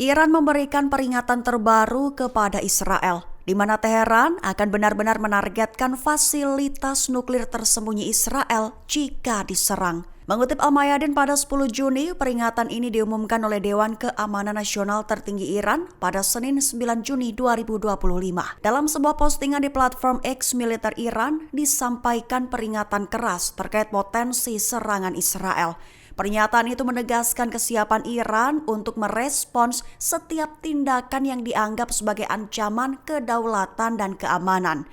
Iran memberikan peringatan terbaru kepada Israel, di mana Teheran akan benar-benar menargetkan fasilitas nuklir tersembunyi Israel jika diserang. Mengutip Al-Mayadin pada 10 Juni, peringatan ini diumumkan oleh Dewan Keamanan Nasional tertinggi Iran pada Senin 9 Juni 2025. Dalam sebuah postingan di platform X militer Iran, disampaikan peringatan keras terkait potensi serangan Israel. Pernyataan itu menegaskan kesiapan Iran untuk merespons setiap tindakan yang dianggap sebagai ancaman kedaulatan dan keamanan.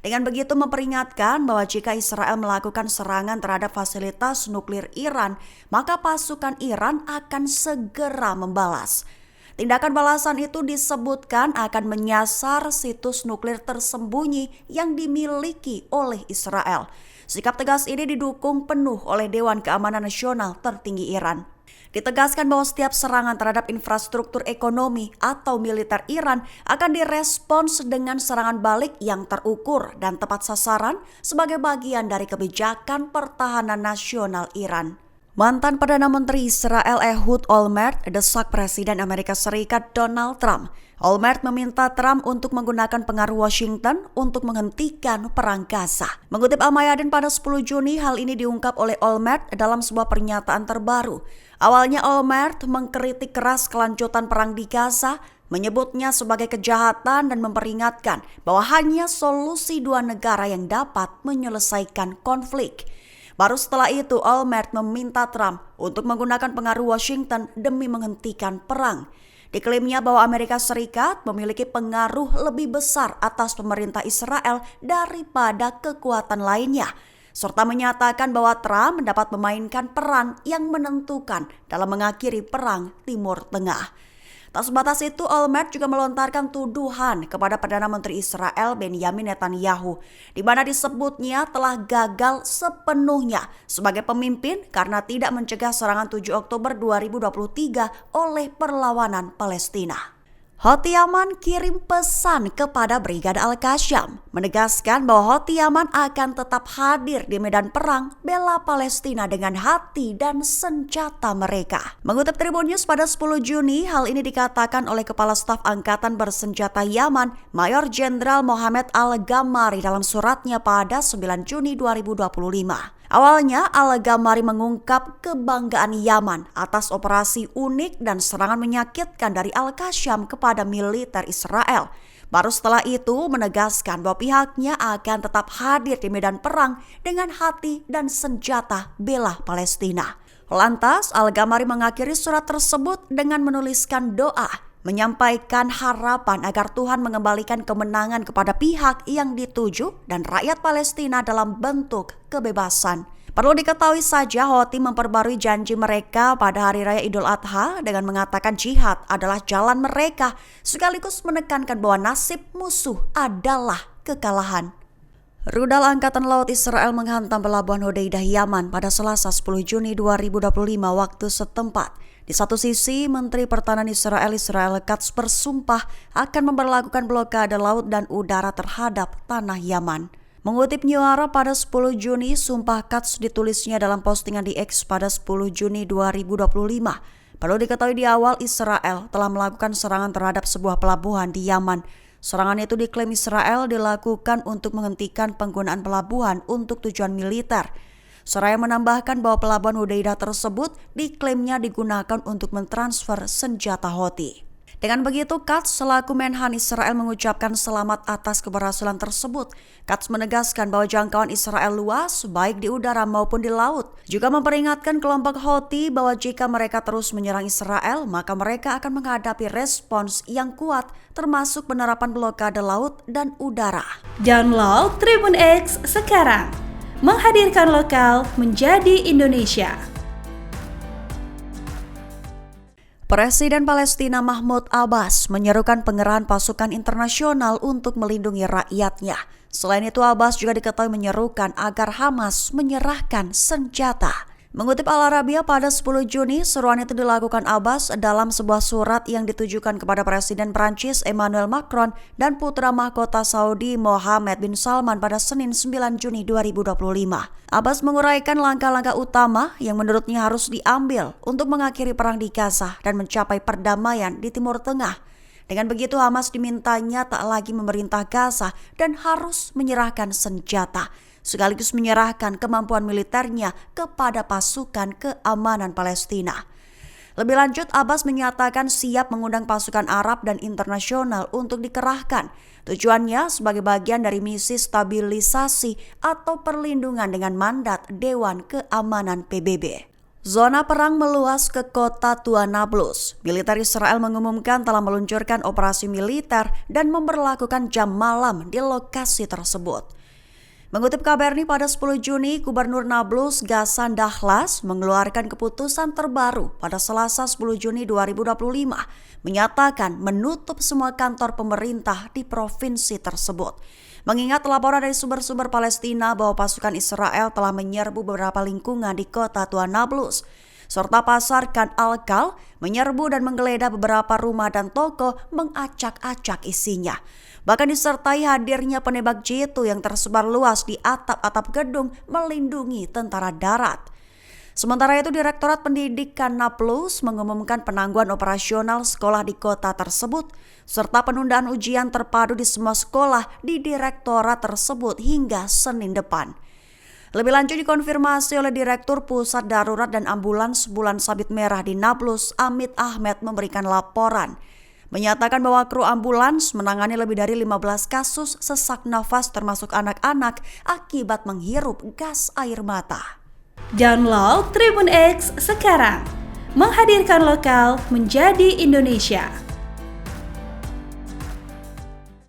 Dengan begitu memperingatkan bahwa jika Israel melakukan serangan terhadap fasilitas nuklir Iran, maka pasukan Iran akan segera membalas. Tindakan balasan itu disebutkan akan menyasar situs nuklir tersembunyi yang dimiliki oleh Israel. Sikap tegas ini didukung penuh oleh Dewan Keamanan Nasional tertinggi Iran. Ditegaskan bahwa setiap serangan terhadap infrastruktur ekonomi atau militer Iran akan direspons dengan serangan balik yang terukur dan tepat sasaran sebagai bagian dari kebijakan pertahanan nasional Iran. Mantan Perdana Menteri Israel Ehud Olmert desak Presiden Amerika Serikat Donald Trump. Olmert meminta Trump untuk menggunakan pengaruh Washington untuk menghentikan perang Gaza. Mengutip Al-Mayadin pada 10 Juni, hal ini diungkap oleh Olmert dalam sebuah pernyataan terbaru. Awalnya Olmert mengkritik keras kelanjutan perang di Gaza, menyebutnya sebagai kejahatan dan memperingatkan bahwa hanya solusi dua negara yang dapat menyelesaikan konflik. Baru setelah itu, Olmert meminta Trump untuk menggunakan pengaruh Washington demi menghentikan perang. Diklaimnya bahwa Amerika Serikat memiliki pengaruh lebih besar atas pemerintah Israel daripada kekuatan lainnya, serta menyatakan bahwa Trump dapat memainkan peran yang menentukan dalam mengakhiri perang Timur Tengah. Tak sebatas itu, Olmert juga melontarkan tuduhan kepada Perdana Menteri Israel Benjamin Netanyahu, di mana disebutnya telah gagal sepenuhnya sebagai pemimpin karena tidak mencegah serangan 7 Oktober 2023 oleh perlawanan Palestina. Houthi Yaman kirim pesan kepada Brigade Al-Qassam, menegaskan bahwa Houthi Yaman akan tetap hadir di medan perang bela Palestina dengan hati dan senjata mereka. Mengutip Tribun News pada 10 Juni, hal ini dikatakan oleh Kepala Staf Angkatan Bersenjata Yaman, Mayor Jenderal Mohammed Al-Gammari dalam suratnya pada 9 Juni 2025. Awalnya, Al-Gammari mengungkap kebanggaan Yaman atas operasi unik dan serangan menyakitkan dari Al-Qassam kepada militer Israel. Baru setelah itu menegaskan bahwa pihaknya akan tetap hadir di medan perang dengan hati dan senjata bela Palestina. Lantas, Al-Gammari mengakhiri surat tersebut dengan menuliskan doa, menyampaikan harapan agar Tuhan mengembalikan kemenangan kepada pihak yang dituju dan rakyat Palestina dalam bentuk kebebasan. Perlu diketahui saja, Houthi memperbarui janji mereka pada Hari Raya Idul Adha dengan mengatakan jihad adalah jalan mereka, sekaligus menekankan bahwa nasib musuh adalah kekalahan. Rudal Angkatan Laut Israel menghantam pelabuhan Hodeidah Yaman pada Selasa 10 Juni 2025 waktu setempat. Di satu sisi, Menteri Pertahanan Israel Katz bersumpah akan memberlakukan blokade laut dan udara terhadap tanah Yaman. Mengutip New Ara pada 10 Juni, sumpah Katz ditulisnya dalam postingan di X pada 10 Juni 2025. Perlu diketahui di awal Israel telah melakukan serangan terhadap sebuah pelabuhan di Yaman. Serangan itu diklaim Israel dilakukan untuk menghentikan penggunaan pelabuhan untuk tujuan militer. Seraya menambahkan bahwa pelabuhan Hodeidah tersebut diklaimnya digunakan untuk mentransfer senjata Houthi. Dengan begitu, Katz selaku Menhan Israel mengucapkan selamat atas keberhasilan tersebut. Katz menegaskan bahwa jangkauan Israel luas, baik di udara maupun di laut. Juga memperingatkan kelompok Houthi bahwa jika mereka terus menyerang Israel, maka mereka akan menghadapi respons yang kuat, termasuk penerapan blokade laut dan udara. Download Tribun X sekarang. Menghadirkan lokal menjadi Indonesia. Presiden Palestina Mahmud Abbas menyerukan pengerahan pasukan internasional untuk melindungi rakyatnya. Selain itu, Abbas juga diketahui menyerukan agar Hamas menyerahkan senjata. Mengutip Al Arabiya pada 10 Juni, seruan itu dilakukan Abbas dalam sebuah surat yang ditujukan kepada Presiden Prancis Emmanuel Macron dan putra mahkota Saudi Mohammed bin Salman pada Senin 9 Juni 2025. Abbas menguraikan langkah-langkah utama yang menurutnya harus diambil untuk mengakhiri perang di Gaza dan mencapai perdamaian di Timur Tengah. Dengan begitu, Hamas dimintanya tak lagi memerintah Gaza dan harus menyerahkan senjata, sekaligus menyerahkan kemampuan militernya kepada pasukan keamanan Palestina. Lebih lanjut, Abbas menyatakan siap mengundang pasukan Arab dan internasional untuk dikerahkan. Tujuannya sebagai bagian dari misi stabilisasi atau perlindungan dengan mandat Dewan Keamanan PBB. Zona perang meluas ke kota Tua Nablus. Militer Israel mengumumkan telah meluncurkan operasi militer dan memberlakukan jam malam di lokasi tersebut. Mengutip Kabarni pada 10 Juni, Gubernur Nablus Ghassan Dahlas mengeluarkan keputusan terbaru pada Selasa 10 Juni 2025, menyatakan menutup semua kantor pemerintah di provinsi tersebut. Mengingat laporan dari sumber-sumber Palestina bahwa pasukan Israel telah menyerbu beberapa lingkungan di kota Tua Nablus, serta pasar Khan Al-Khal, menyerbu dan menggeledah beberapa rumah dan toko, mengacak-acak isinya. Bahkan disertai hadirnya penembak jitu yang tersebar luas di atap-atap gedung melindungi tentara darat. Sementara itu, Direktorat Pendidikan Nablus mengumumkan penangguhan operasional sekolah di kota tersebut, serta penundaan ujian terpadu di semua sekolah di direktorat tersebut hingga Senin depan. Lebih lanjut dikonfirmasi oleh Direktur Pusat Darurat dan Ambulans Bulan Sabit Merah di Nablus, Amit Ahmed, memberikan laporan. Menyatakan bahwa kru ambulans menangani lebih dari 15 kasus sesak nafas termasuk anak-anak akibat menghirup gas air mata. Download Tribun X sekarang, menghadirkan lokal menjadi Indonesia.